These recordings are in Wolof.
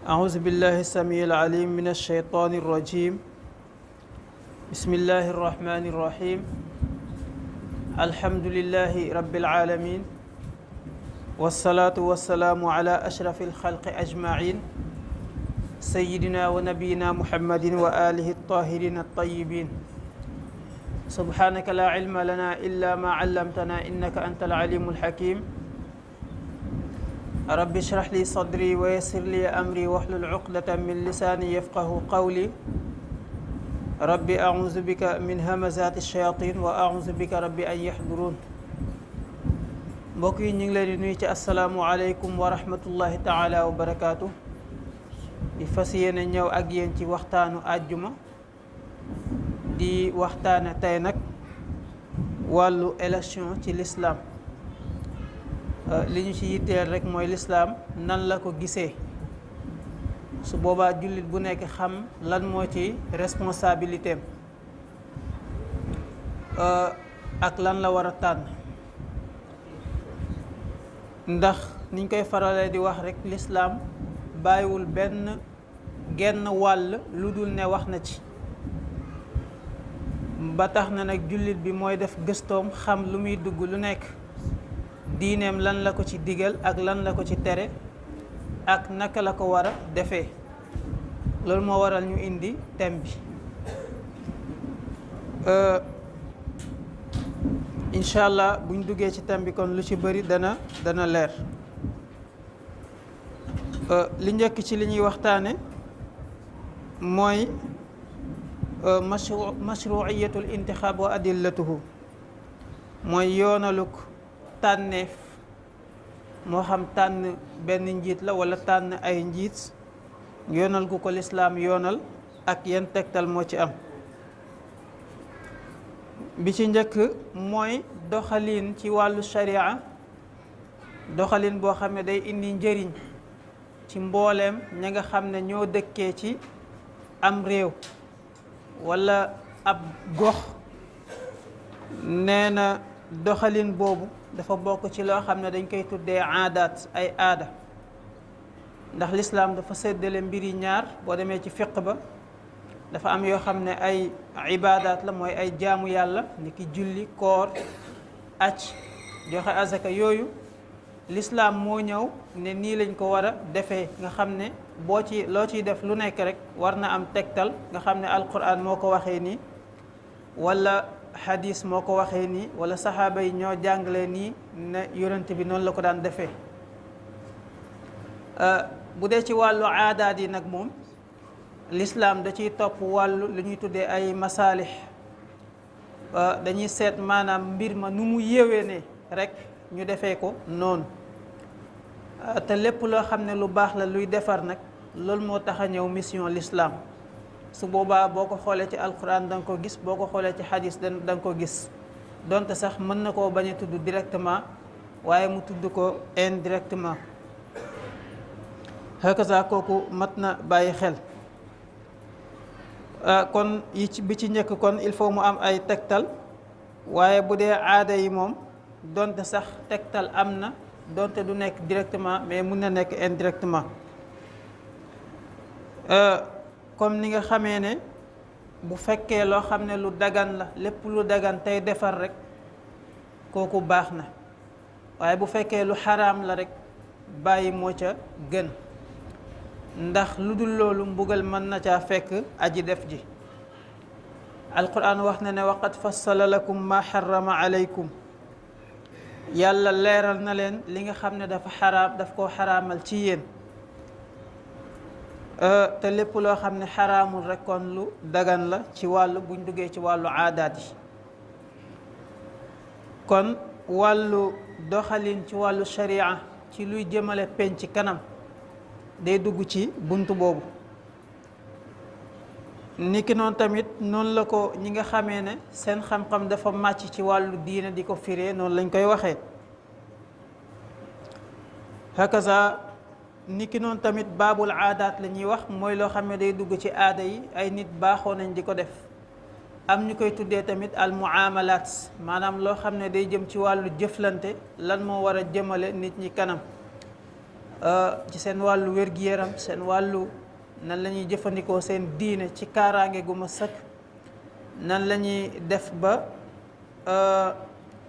أعوذ بالله السميع العليم من الشيطان الرجيم. بسم الله الرحمن الرحيم. الحمد لله رب العالمين، والصلاة والسلام على أشرف الخلق أجمعين، سيدنا ونبينا محمد وآله الطاهرين الطيبين. سبحانك لا علم لنا إلا ما علمتنا إنك أنت العليم الحكيم. رب اشرح لي صدري ويسر لي أمري واحلل عقدة من لساني يفقه قولي. رب أعوذ بك من همزات الشياطين وأعوذ بك رب أن يحضرون. mbokk yi ñu ngi leen di nuyu ci asalaamualeykum wa rahmatullahi taala wa barakaatu. di fas yéene ñëw ak yéen ci waxtaanu àjjuma di waxtaane tey nag wàllu élection ci lislaam. li ñu ci yitteel rek mooy lislaam nan la ko gisee, su boobaa jullit bu nekk xam lan moo ci responsabilité am ak lan la war a tànn. ndax niñ koy faralee di wax rek lislaam bàyyiwul genn wàll lu dul ne wax na ci, ba tax na nag jullit bi mooy def gëstoom xam lu muy dugg lu nekk, diineem lan la ko ci digal ak lan la ko ci tere ak naka la ko war a defee. loolu moo waral ñu indi thème bi. incha allah buñ duggee ci thème bi kon lu ci bëri dana leer. li njëkk ci li ñuy waxtaane mooy mashruiyatul intixaab wa adillatuhu, mooy yoonaluk tànneef, moo xam tànn benn njiit la wala tànn ay njiit, yoonal gu ko lislaam yoonal ak yan tegtal moo ci am. bi ci njëkk mooy doxalin ci wàllu sharia, doxalin boo xam ne day indi njëriñ ci mbooleem ña nga xam ne ñoo dëkkee ci am réew wala ab gox. nee na doxalin boobu dafa bokk ci loo xam ne dañ koy tuddee aadaat, ay aada. ndax lislaam dafa séddale mbir yi ñaar. boo demee ci fiq ba dafa am yoo xam ne ay ibaadaat la, mooy ay jaamu yàlla ni ki julli, koor, aj, joxe azaka. yooyu lislaam moo ñëw ne nii lañ ko war a defee, nga xam ne loo ciy def lu nekk rek war na am tegtal, nga xam ne alquran moo ko waxee nii wala xadis moo ko waxee nii wala saxaaba yi ñoo jàngalee nii ne yonent bi noonu la ko daan defee. bu dee ci wàllu aadaat yi nag moom lislaam da ciy topp wàllu lu ñuy tuddee ay masaalix. dañuy seet maanaam mbir ma nu mu yéwénee rek ñu defee ko noonu. te lépp loo xam ne lu baax la luy defar nag, loolu moo tax a ñëw mission lislaam. su boobaa boo ko xoolee ci alquran da nga ko gis, boo ko xoolee ci xadis da nga ko gis. donte sax mën na koo bañ a tudd directement waaye mu tudd ko indirectement. hakaza kooku mat na bàyyi xel. kon bi ci njëkk kon il faut mu am ay tegtal, waaye bu dee aada yi moom donte sax tegtal am na, donte du nekk directement mais mun na nekk indirectement. comme ni nga xamee ne bu fekkee loo xam ne lu dagan la, lépp lu dagan tey defar rek kooku baax na, waaye bu fekkee lu xaraam la rek bàyyi moo ca gën. ndax lu dul loolu mbugal mën na caa fekk aji def ji. alquran wax na ne waqad fassala lakum ma xarama alaykum, yàlla leeral na leen li nga xam ne daf koo xaraamal ci yéen. te lépp loo xam ne xaraamul rek kon lu dagan la ci wàllu buñ duggee ci wàllu aadaat yi. kon wàllu doxalin ci wàllu sharia ci luy jëmale penc ci kanam day dugg ci bunt boobu. niki noonu tamit noonu la ko ñi nga xamee ne seen xam-xam dafa màcc ci wàllu diine di ko firee noonu lañ koy waxee. hakaza niki noonu tamit baabul aadaat la ñuy wax, mooy loo xam ne day dugg ci aada yi, ay nit baaxoo nañ di ko def. am ñu koy tuddee tamit al muamalaat, maanaam loo xam ne day jëm ci wàllu jëflante, lan moo war a jëmale nit ñi kanam. ci seen wàllu wér-gi-yaram, seen wàllu nan la ñuy jëfandikoo seen diine ci kaaraange gu ma sëkk, nan la ñuy def ba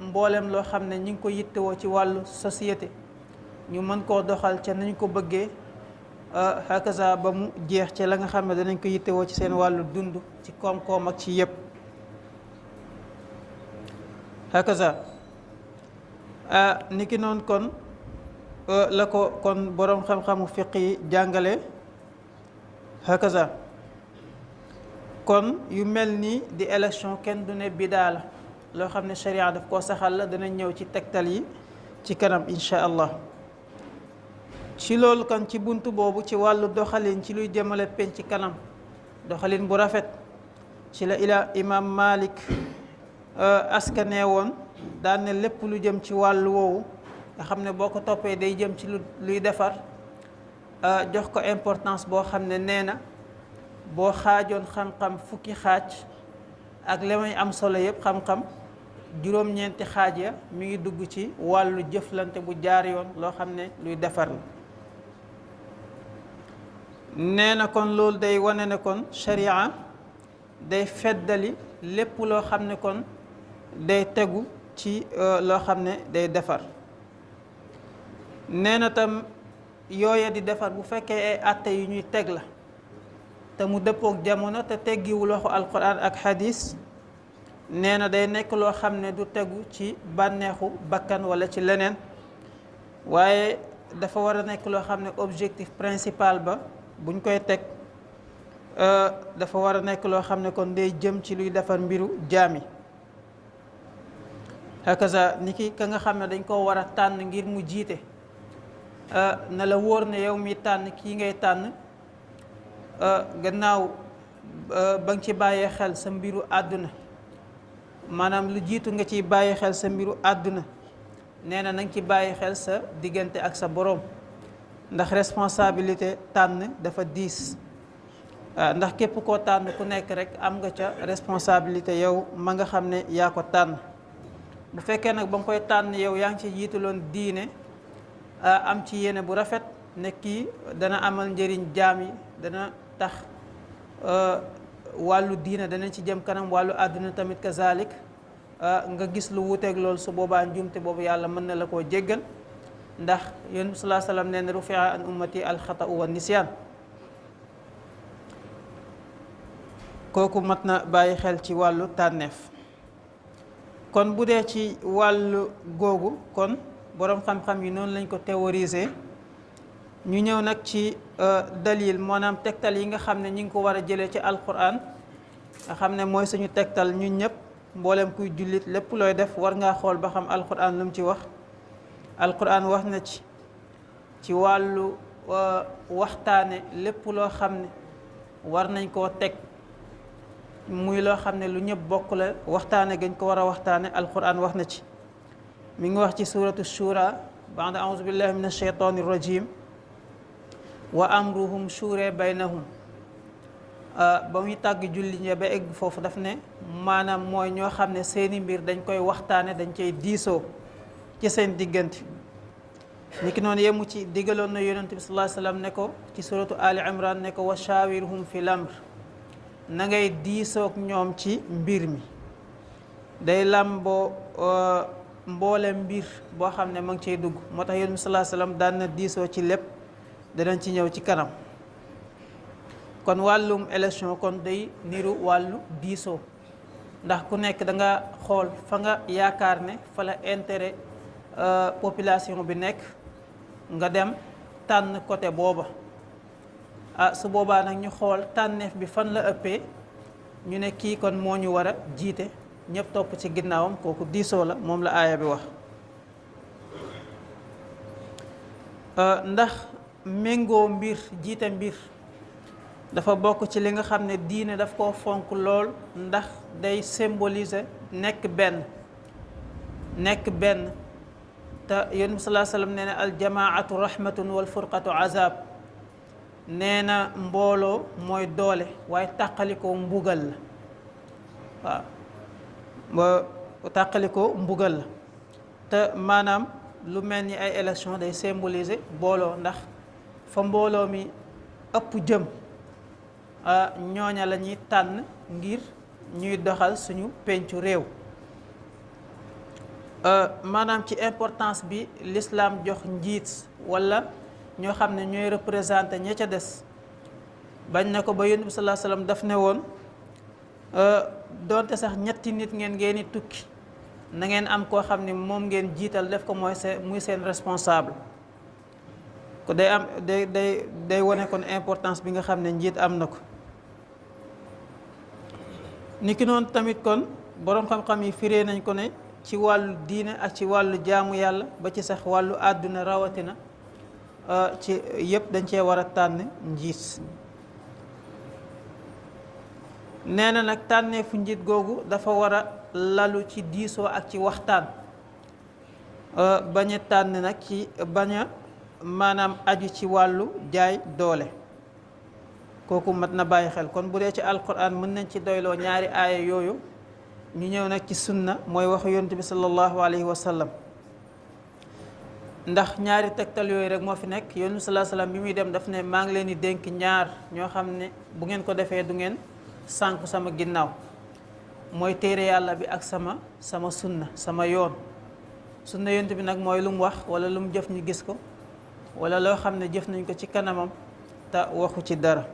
mboolem loo xam ne ñi ngi ko yittewoo ci wàllu société ñu mën koo doxal ca nañu ko bëggee, hakaza ba mu jeex ci la nga xam ne danañ ko yittewoo ci seen wàllu dund ci koom-koom ak ci yëpp. hakaza niki noonu kon la ko kon boroom xam-xamu fiq yi jàngale. hakaza kon yu mel nii di élection kenn du ne bidaa la, loo xam ne sharia daf koo saxal la. danañ ñëw ci tegtal yi ci kanam insha allah. ci loolu kon ci bunt boobu ci wàllu doxalin ci luy jëmale penc ci kanam, doxalin bu rafet, ci la imam Malik askanee woon daan ne lépp lu jëm ci wàllu woowu nga xam ne boo ko toppee day jëm ci luy defar, jox ko importance boo xam ne nee na boo xaajoon xam-xam fukki xaaj ak li may am solo yëpp xam-xam juróom-ñeenti xaaj ya mi ngi dugg ci wàllu jëflante bu jaar yoon loo xam ne luy defar la. nee na kon loolu day wane ne kon sharia day feddali lépp loo xam ne kon day tegu ci loo xam ne day defar. nee na tam yooya di defar bu fekkee ay àtte yu ñuy teg la te mu dëppook jamono te teggiwu loxo alquran ak hadis, nee na day nekk loo xam ne du tegu ci bànneexu bakkan wala ci leneen, waaye dafa war a nekk loo xam ne objectif principal ba buñ koy teg dafa war a nekk loo xam ne kon day jëm ci luy defar mbiru jaami. hakaza niki ka nga xam ne dañ koo war a tànn ngir mu jiite, na la wóor ne yow mi tànn kii ngay tànn gannaaw ba nga ci bàyyee xel sa mbiru àdduna, maanaam lu jiitu nga ciy bàyyi xel sa mbiru àdduna, nee na nga ci bàyyi xel sa diggante ak sa boroom, ndax responsabilité tànn dafa diis. ndax képp koo tànn ku nekk rek am nga ca responsabilité yow ma nga xam ne yaa ko tànn. bu fekkee nag ba nga koy tànn yow yaa ngi ci jiitaloon diine, am ci yéene bu rafet ne kii dana amal njëriñ jaam yi, dana tax wàllu diine dana ci jëm kanam, wàllu àdduna tamit kazalik, nga gis lu wuteeg loolu, su boobaa njumte boobu yàlla mën na la koo jéggal, ndax yonent bi sallallahu alayhi wa sallam nee na rufia an ummati alxata'u wa nisyaan. kooku mat na bàyyi xel ci wàllu tànneef. kon bu dee ci wàllu googu kon boroom xam-xam yi noonu lañ ko théoriser. ñu ñëw nag ci dalil, maanaam tegtal yi nga xam ne ñi ngi ko war a jëlee ci alquran, nga xam ne mooy suñu tegtal ñun ñëpp, mboolem kuy jullit lépp looy def war ngaa xool ba xam alquran lu mu ci wax. alquran wax na ci wàllu waxtaane lépp loo xam ne war nañ koo teg muy loo xam ne lu ñëpp bokk la, waxtaane gañ ko war a waxtaane alquran wax na ci. mi ngi wax ci suratu shura ba'da a'udhu billahi min ash-shaytani rajim wa amruhum shura baynahum. ba muy tàgg julli ñe ba egg foofu daf ne maanaam mooy ñoo xam ne seeni mbir dañ koy waxtaane, dañ koy diisoo ci seen diggante. ni ki noonu yemu ci digaloon na yonent bi sallallahu alayhi wasallam ne ko ci suratu ali imran ne ko wa shawirhum fil amr, na ngay diisoog ñoom ci mbir mi. day làmboo mboole mbir boo xam ne ma ngi cay dugg, moo tax yonent bi sallallahu alayhi wasallam daan na diisoo ci lépp, danañ ci ñëw ci kanam. kon wàllum élection kon day niru wàllu diisoo, ndax ku nekk da nga xool fa nga yaakaar ne fa la intérêt population bi nekk, nga dem tànn côté booba. su boobaa nag ñu xool tànneef bi fan la ëppee, ñu ne kii kon moo ñu war a jiite, ñëpp topp ci ginnaawam, kooku diisoo la, moom la aaya bi wax. ndax méngoo mbir, jiite mbir dafa bokk ci li nga xam ne diine daf koo fonk lool, ndax day symboliser nekk benn te yonent bi sallallahu alayhi wasallam nee na aljamaatu rahmatun wal furqatu azab. nee na mbooloo mooy doole, waaye tàqalikoo mbugal la. waaw ba tàqalikoo mbugal la, te maanaam lu mel ni ay élection day symboliser booloo, ndax fa mbooloo mi ëpp jëm ñooña la ñuy tànn ngir ñuy doxal suñu pencu réew. maanaam ci importance bi l'islam jox njiit wala ñoo xam ne ñooy représenté ña ca des, bañ na ko ba Yonent bi sallallahu alayhi wasallam daf ne woon doonte sax ñetti nit ngeen di tukki, na ngeen am koo xam ne moom ngeen jiital def ko muy seen responsable. ko day wane kon importance bi nga xam ne njiit am na ko. niki noonu tamit kon boroom xam-xam yi firee nañ ko ne ci wàllu diine ak ci wàllu jaamu yàlla ba ci sax wàllu àdduna rawatina ci yëpp dañ cee war a tànn njiit. nee na nag tànneefu njiit googu dafa war a lalu ci diisoo ak ci waxtaan, bañ a tànn nag ci bañ a maanaam aju ci wàllu jaay doole. kooku mat na bàyyi xel. kon bu dee ci alquran mën nañ ci doyloo ñaari aaya yooyu. ñu ñëw nag ci sunna mooy waxu yonent bi sallallahu alayhi wa sallam, ndax ñaari tegtal yooyu rek moo fi nekk. yonent bi sallallahu alayhi wa sallam bi muy dem daf ne maa ngi leen di dénk ñaar ñoo xam ne bu ngeen ko defee du ngeen sànku sama ginnaaw, mooy téere yàlla bi ak sama sunna, sama yoon. sunna yonent bi nag mooy lu mu wax wala lu mu jëf ñu gis ko, wala loo xam ne jëf nañ ko ci kanamam te waxu ci dara,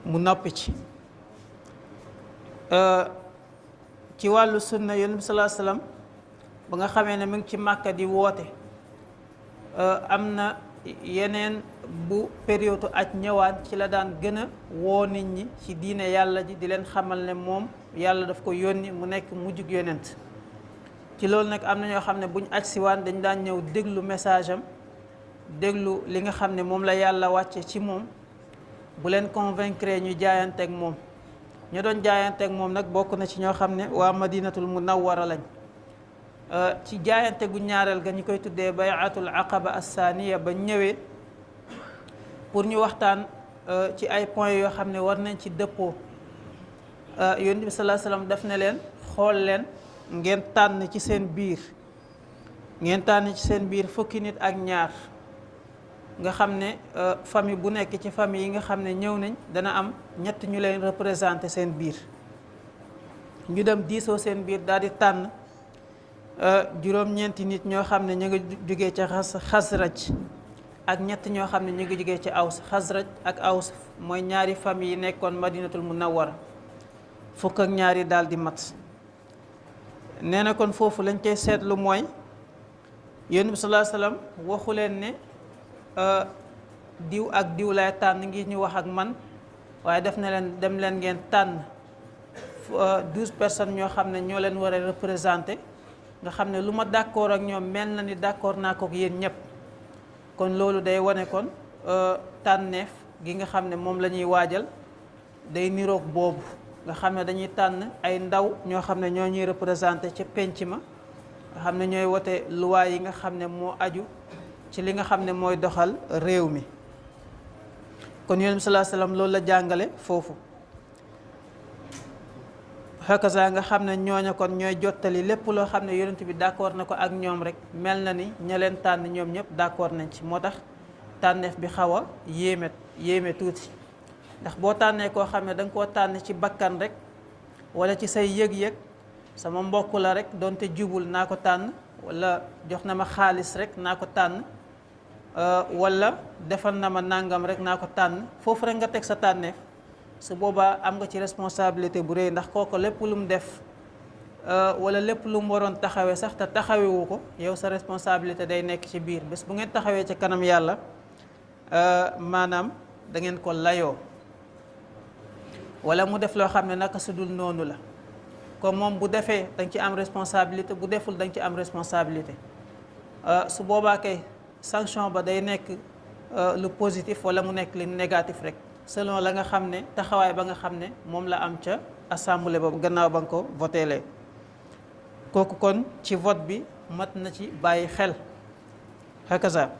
mu noppi ci. ci wàllu sunna yonent bi sallallahu alayhi wasallam ba nga xamee ne mu ngi ci Màkka di woote, am na yeneen bu période aj ñëwaat ci la daan gën a woo nit ñi ci diine yàlla ji, di leen xamal ne moom yàlla daf ko yónni mu nekk mujjug yonent. ci loolu nag am na ñoo xam ne buñ aj siwaan dañ daan ñëw déglu message am, déglu li nga xam ne moom la yàlla wàcce ci moom, bu leen convaincre ñu jaayanteeg moom. ñu doon jaayanteeg moom nag bokk na ci ñoo xam ne waa madinatul munawwara lañ. ci jaayante gu ñaareel ga ñu koy tuddee bayatul aqaba as-saaniya ba ñëwee pour ñu waxtaan ci ay points yoo xam ne war nañ ci dëppoo. yonent bi sallallahu alayhi wasallam daf ne leen xool leen ngeen tànn ci seen biir fukki nit ak ñaar nga xam ne famille bu nekk ci famille yi nga xam ne ñëw nañ dana am ñett ñu leen représenté seen biir. ñu dem diisoo seen biir daal di tànn juróom-ñeenti nit ñoo xam ne ñu ngi jógee ca Xasraj ak ñett ñoo xam ne ñu ngi jógee ci Aws. Xasraj ak Aws mooy ñaari famille yi nekkoon Madinatul Munawwara, fukk ak ñaari daal di mat. nee na kon foofu lañ koy seetlu mooy Yonent bi sallallahu alayhi wasallam waxu leen ne diw ak diw lay tànn ngir ñu wax ak man, waaye def na leen dem leen ngeen tànn 12 personnes ñoo xam ne ñoo leen war a représenté, nga xam ne lu ma d'accord ak ñoom mel na ni d'accord naa ko ak yéen ñëpp. kon loolu day wane kon tànneef gi nga xam ne moom la ñuy waajal day niroog boobu, nga xam ne dañuy tànn ay ndaw ñoo xam ne ñoo ñuy représenté ca penc ma, nga xam ne ñooy wote luwaay yi nga xam ne moo aju ci li nga xam ne mooy doxal réew mi. kon Yonent bi sallallahu alayhi wasallam loolu la jàngale foofu. hakaza nga xam ne ñooña kon ñooy jottali lépp loo xam ne Yonent bi d'accord na ko ak ñoom rek, mel na ni ña leen tànn ñoom ñëpp d'accord nañ ci. moo tax tànneef bi xaw a yéeme tuuti, ndax boo tànnee koo xam ne da nga koo tànn ci bakkan rek wala ci say yëg-yëg, sama mbokk la rek doonte jubul naa ko tànn, wala jox na ma xaalis rek naa ko tànn, wala defal na ma nàngam rek naa ko tànn, foofu rek nga teg sa tànneef, su boobaa am nga ci responsabilité bu rëy, ndax kooku lépp lu mu def wala lépp lu mu waroon taxawee sax te taxawewu ko, yow sa responsabilité day nekk ci biir. bés bu ngeen taxawee ci kanam yàlla maanaam da ngeen ko layoo. wala mu def loo xam ne naka su dul noonu la, comme moom bu defee da nga ci am responsabilité, bu deful da nga ci am responsabilité. su boobaa kay sanction ba day nekk lu positif wala mu nekk lu négatif rek, selon la nga xam ne taxawaay ba nga xam ne moom la am ca assemblée ba gannaaw ba nga ko votelee. kooku kon ci vote bi mat na ci bàyyi xel. hakaza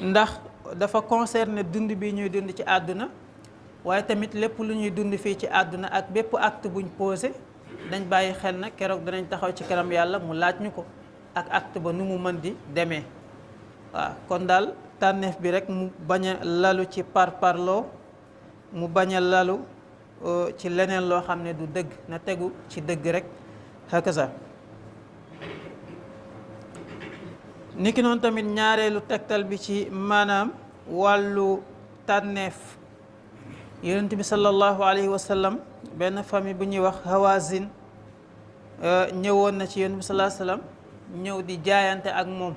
ndax dafa concerner dund bi ñuy dund ci àdduna, waaye tamit lépp lu ñuy dund fii ci àdduna ak bépp acte buñ posé dañ bàyyi xel na keroog danañ taxaw ci kanam yàlla mu laaj ñu ko ak acte ba nu mu mën di demee. waaw kon daal tànneef bi rek mu bañ a lalu ci parparloo, mu bañ a lalu ci leneen loo xam ne du dëgg, na tegu ci dëgg rek hakaza. niki noonu tamit ñaareelu tegtal bi ci maanaam wàllu tànneef, yonent bi sallallahu alayhi wa sallam benn famille bu ñuy wax Hawazin ñëwoon na ci yonent bi sallallahu alayhi wa sallam ñëw di jaayante ak moom.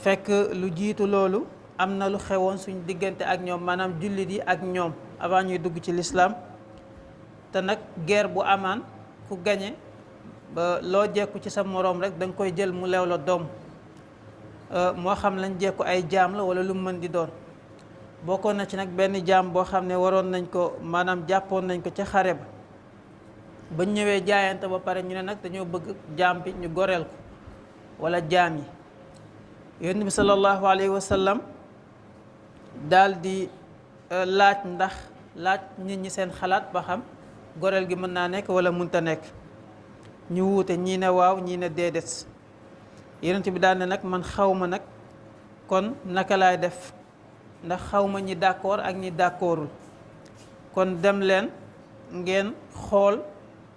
fekk lu jiitu loolu am na lu xewoon suñ diggante ak ñoom, maanaam jullit yi ak ñoom avant ñuy dugg ci lislaam. te nag guerre bu amaan ku gañe ba loo jekku ci sa moroom rek da nga koy jël mu leew la doom, moo xam lañ jekku ay jaam la wala lu mu mën di doon. bokkoon na ci nag benn jaam boo xam ne waroon nañ ko, maanaam jàppoon nañ ko ca xare ba. bañ ñëwee jaayante ba pare ñu ne nag dañoo bëgg jaam bi ñu goreel ko wala jaam yi. yonent bi sallallahu alayhi wa sallam daal di laaj nit ñi seen xalaat ba xam goreel gi mën naa nekk wala mënta nekk. ñu wuute, ñii ne waaw ñii ne déedéet. yonent bi daal ne nag man xawma nag kon naka laay def, ndax xawma ñi d'accord ak ñi d'accordul. kon dem leen ngeen xool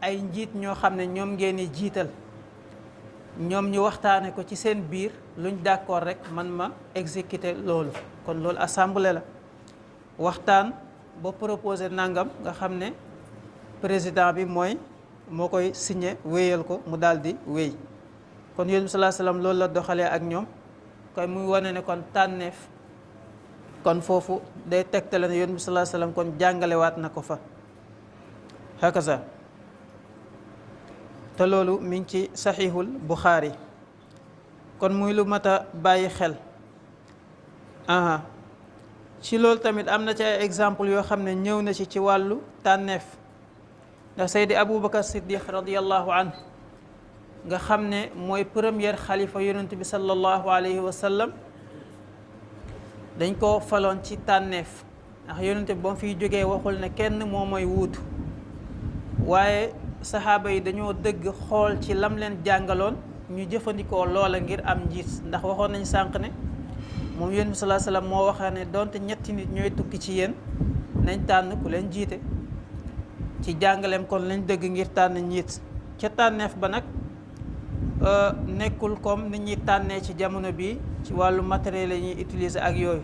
ay njiit ñoo xam ne ñoom ngeen di jiital, ñoom ñu waxtaane ko ci seen biir, luñ d'accord rek man ma exécuter loolu. kon loolu assemblée la, waxtaan ba proposer nangam nga xam ne président bi moo koy signé wéyal ko mu daal di wéy. kon yonent bi sallallahu alayhi wasallam loolu la doxalee ak ñoom. koy muy wane ne kon tànneef, kon foofu day tegtale ne yonent bi sallallahu alayhi wasallam kon jàngalewaat na ko fa hakaza. te loolu mi ngi ci saxiixul Buxaari. kon muy lu mat a bàyyi xel. ci loolu tamit am na ci ay exemple yoo xam ne ñëw na ci wàllu tànneef. ndax Seydi Aboubacar Siddiq radiyallahu anhu nga xam ne mooy premier xalifa yonent bi sallallahu alayhi wa sallam, dañ ko faloon ci tànneef. ndax yonent bi ba mu fiy jógee waxul ne kenn moo mooy wuutu, waaye saxaaba yi dañoo dëgg xool ci lam leen jàngaloon ñu jëfandikoo loola ngir am njiit. ndax waxoon nañ sànq ne moom yonent bi sallallahu alayhi wa sallam moo waxee ne donte ñetti nit ñooy tukki ci yéen nañ tànn ku leen jiite. ci jàngaleem kon lañ dëgg ngir tànn njiit. ca tànneef ba nag nekkul comme nit ñuy tànnee ci jamono bi ci wàllu matériel la ñuy utiliser ak yooyu.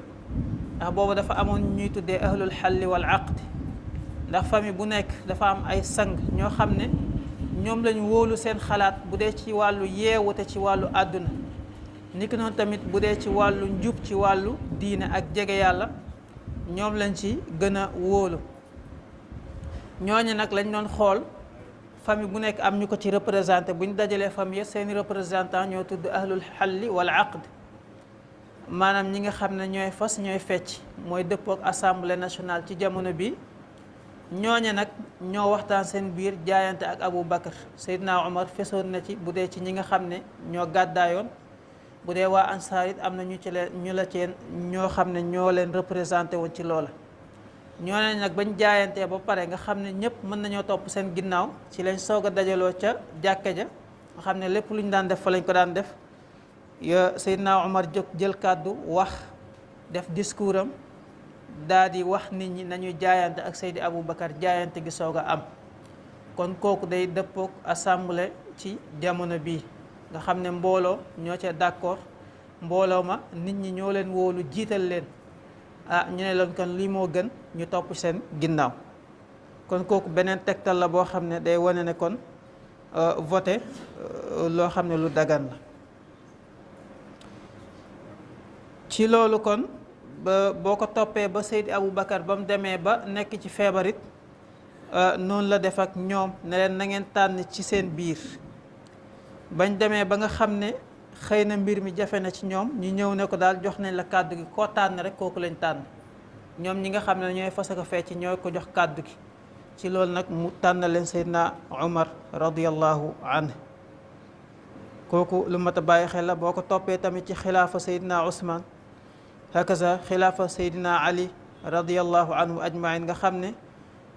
ndax boobu dafa amoon ñuy tuddee ahlul xalli wal aqd. ndax famille bu nekk dafa am ay sang ñoo xam ne ñoom lañu wóolu seen xalaat bu dee ci wàllu yeewute ci wàllu àdduna. niki noonu tamit bu dee ci wàllu njub ci wàllu diine ak jege yàlla ñoom lañ ci gën a wóolu. ñooñu nag lañ doon xool famille bu nekk am ñu ko ci représenté. bu ñu dajalee famille seeni représentant ñoo tudd ahlul xalli wal aqd, maanaam ñi nga xam ne ñooy fas ñooy fecc, mooy dëppook assemblée nationale ci jamono bi. ñooñe nag ñoo waxtaan seen biir jaayante ak Abu Bakar. Seydina Omar fesoon na ci bu dee ci ñi nga xam ne ñoo gàddaayoon. bu dee waa ansaar it am na ñoo xam ne ñoo leen représenté woon ci loola. ñooñu nag bañ jaayantee ba pare nga xam ne ñëpp mën nañoo topp seen ginnaaw, ci lañ soog a dajaloo ca jàkka ja nga xam ne lépp lu ñu daan def fa lañ ko daan def. Seydina Omar jóg jël kàddu wax, def discours am, daa di wax nit ñi nañu jaayante ak Seydi Aboubacar, jaayante gi soog a am. kon kooku day dëppook assemblée ci jamono bii nga xam ne mbooloo ñoo ca d'accord. mbooloo ma nit ñi ñoo leen wóolu jiital leen, ñu ne leen kon lii moo gën ñu topp seen ginnaaw. kon kooku beneen tegtal la boo xam ne day wane ne kon voté loo xam ne lu dagan la. ci loolu kon ba boo ko toppee ba Seydi Aboubacar ba mu demee ba nekk ci feebarit, noonu la def ak ñoom ne leen na ngeen tànn ci seen biir. bañ demee ba nga xam ne xëy na mbir mi jafe na ci ñoom, ñu ñëw ne ko daal jox nañ la kàddu gi, koo tànn rek kooku lañ tànn. ñoom ñi nga xam ne ñooy fas ak fecc ñooy ko jox kàddu gi. ci loolu nag mu tànn leen Seydina Omar radiyallahu anhu. kooku lu mat a bàyyi xel la. boo ko toppee tamit ci xilaafa Seydina Ousmane, hakaza xilaafa Seydina Ali radiyallahu anhu ajmain nga xam ne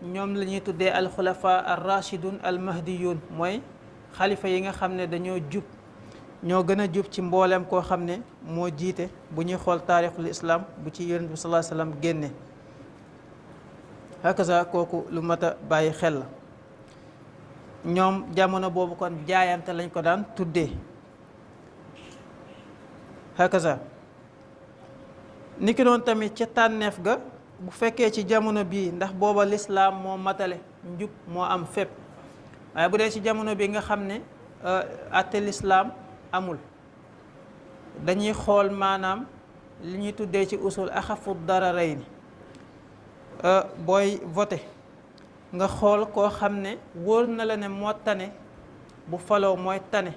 ñoom la ñuy tuddee alxulafa ar rachidun al mahdiyun, mooy xalifa yi nga xam ne dañoo jub, ñoo gën a jub ci mbooleem koo xam ne moo jiite bu ñuy xool taarixul islam bu ci yonent bi sallallahu alayhi wasallam génne. hakaza kooku lu mat a bàyyi xel la. ñoom jamono boobu kon jaayante lañ ko daan tuddee. hakaza niki noonu tamit ca tànneef ga bu fekkee ci jamono bii, ndax booba lislaam moo matale, njub moo am fépp. waaye bu dee ci jamono bi nga xam ne àtte lislaam amul, dañuy xool maanaam li ñuy tuddee ci usul axafu dararayni. booy voté nga xool koo xam ne wóor na la ne moo tane, bu faloo mooy tane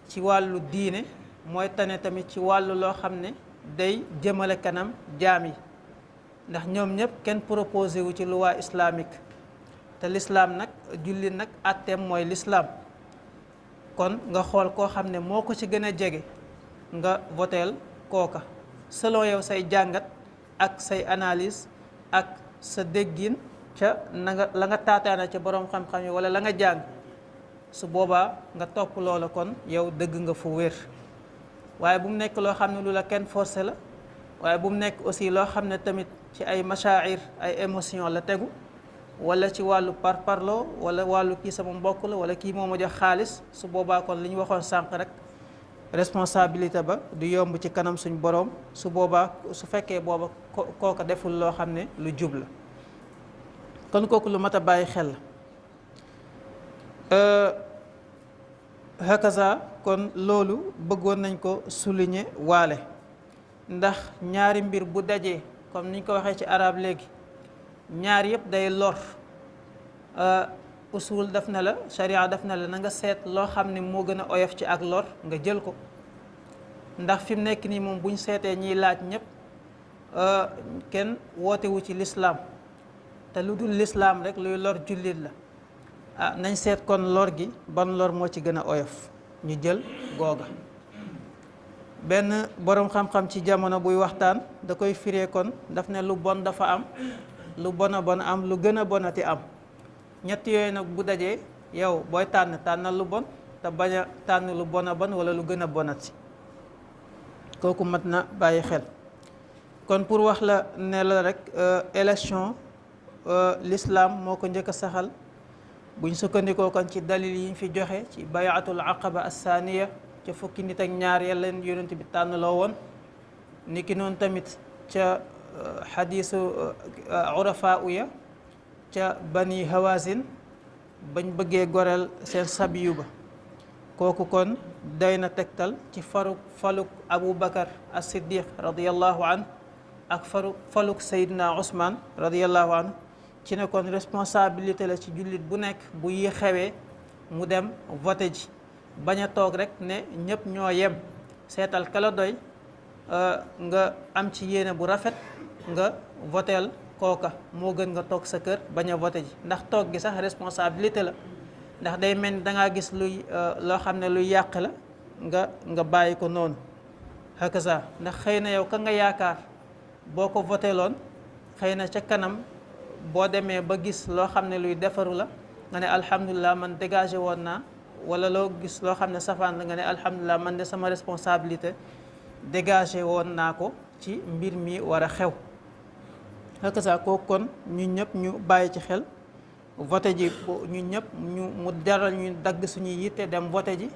ci wàllu diine, mooy tane tamit ci wàllu loo xam ne day jëmale kanam jaam yi, ndax ñoom ñëpp kenn proposé wu ci loi islamique, te l'islam nag julli nag àtteem mooy l'islam. kon nga xool koo xam ne moo ko ci gën a jege nga voteel kooka selon yow say jàngat ak say analyse ak sa déggin ca la nga taataana ca boroom xam-xam yi wala la nga jàng. su boobaa nga topp loola, kon yow dëgg nga fu wér. waaye bu mu nekk loo xam ne lu la kenn forcé la, waaye bu mu nekk aussi loo xam ne tamit ci ay machair, ay émotion la tegu, wala ci wàllu parparloo, wala wàllu kii sama mbokk la, wala kii moo ma jox xaalis. su boobaa kon li ñu waxoon sànq rek, responsabilité ba du yomb ci kanam suñ boroom. su boobaa su fekkee booba kooka deful loo xam ne lu jub la, kon kooku lu mat a bàyyi xel la. hakaza kon loolu bëggoon nañ ko souligner waale, ndax ñaari mbir bu dajee comme niñ ko waxee ci arab léegi, ñaar yëpp day lor. usul daf na la, sharia daf na la na nga seet loo xam ne moo gën a oyof ci ak lor nga jël ko. ndax fi mu nekk nii moom buñ seetee ñiy laaj ñëpp kenn wootewu ci lislaam, te lu dul lislaam rek luy lor jullit la. nañ seet kon lor gi ban lor moo ci gën a oyof, ñu jël googa. benn boroom xam-xam ci jamono buy waxtaan da koy firee kon daf ne lu bon dafa am, lu bon a bon am, lu gën a bonati am. ñett yooyu nag bu dajee yow booy tànnal lu bon, te bañ a tànn lu bon a bon wala lu gën a bonati. kooku mat na bàyyi xel. kon pour wax la ne la rek élection l'islam moo ko njëkk a saxal. buñ sukkandikoo kon ci dalil yi ñu fi joxe ci bayatul aqaba assaniya ca fukki nit ak ñaar ya leen yonent bi tànn loo woon. niki noonu tamit ca xadiisu urafa uya ca bani hawazin bañ bëggee goreel seen sabiyu ba. kooku kon day na tegtal ci faluk Abu Bakar as-Siddiq radiyallahu anhu ak faluk Seydina Ousmane radiyallahu anhu ci ne kon responsabilité la ci jullit bu nekk bu yi xewee mu dem voté ji, bañ a toog rek ne ñëpp ñoo yem. seetal kala doy nga am ci yéene bu rafet nga voteel kooka, moo gën nga toog sa kër bañ a voté ji. ndax toog gi sax responsabilité la, ndax day mel ni dangaa gis luy loo xam ne luy yàq la nga bàyyi ko noonu. hakaza ndax xëy na yow ka nga yaakaar boo ko voté loon, xëy na ca kanam boo demee ba gis loo xam ne luy defaru la nga ne alhamdulilah man dégagé woon naa, wala loo gis loo xam ne safaan la nga ne alhamdulilah man de sama responsabilité dégagé woon naa ko ci mbir mi war a xew. hakaza kooku kon ñun ñëpp ñu bàyyi ci xel. voté ji ñun ñëpp mu jaral ñu dagg suñuy yitte dem voté ji,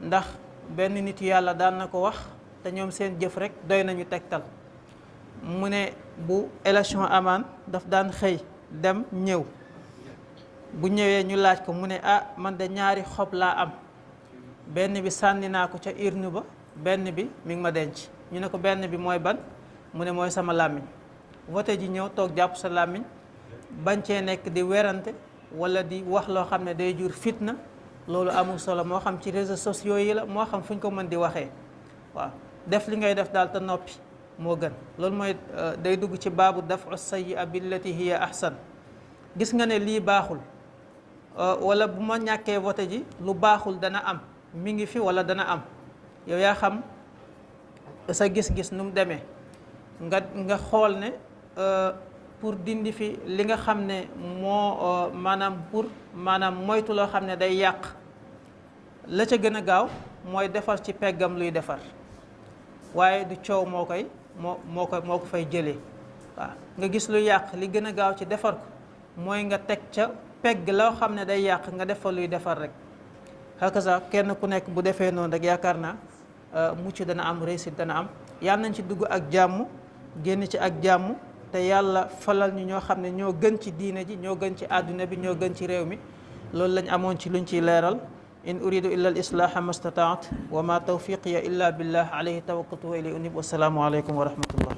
ndax benn nit yàlla daan na ko wax te ñoom seen jëf rek doy nañu tegtal. mu ne bu élection amaan daf daan xëy dem ñëw, bu ñëwee ñu laaj ko mu ne man de ñaari xob laa am, benn bi sànni naa ko ca urne ba, benn bi mi ngi ma denc. ñu ne ko benn bi mooy ban? mu ne mooy sama làmmiñ. voté ji ñëw toog jàpp sa làmmiñ, bañ cee nekk di werante wala di wax loo xam ne day jur fitna. loolu amul solo, moo xam ci réseaux sociaux yi la, moo xam fu ñu ko mën di waxee. waaw def li ngay def daal te noppi moo gën. loolu mooy day dugg ci baabu dafu sayyi'a billati hiya ahsan. gis nga ne lii baaxul wala bu ma ñàkkee voté ji lu baaxul dana am, mi ngi fi wala dana am, yow yaa xam sa gis-gis nu mu demee. nga xool ne pour dindi fi li nga xam ne moo maanaam pour maanaam moytu loo xam ne day yàq, la ca gën a gaaw mooy defar ci peggam luy defar, waaye du coow moo ko fay jëlee. waaw nga gis lu yàq, li gën a gaaw ci defar ko mooy nga teg ca pegg loo xam ne day yàq nga def fa luy defar rek. hakaza kenn ku nekk bu defee noonu rek yaakaar naa mucc dana am, réussite dana am. yàlla nañ ci dugg ak jàmm, génn ci ak jàmm, te yàlla falal ñu ñoo xam ne ñoo gën ci diine ji, ñoo gën ci àdduna bi, ñoo gën ci réew mi. loolu lañ amoon ci luñ ciy leeral. in uridu illa al islaha ma stataat wa ma tawfiqiya illa billah alayhi tawakkaltu wa ilayhi unib. wassalaamu aleykum wa rahmatullah.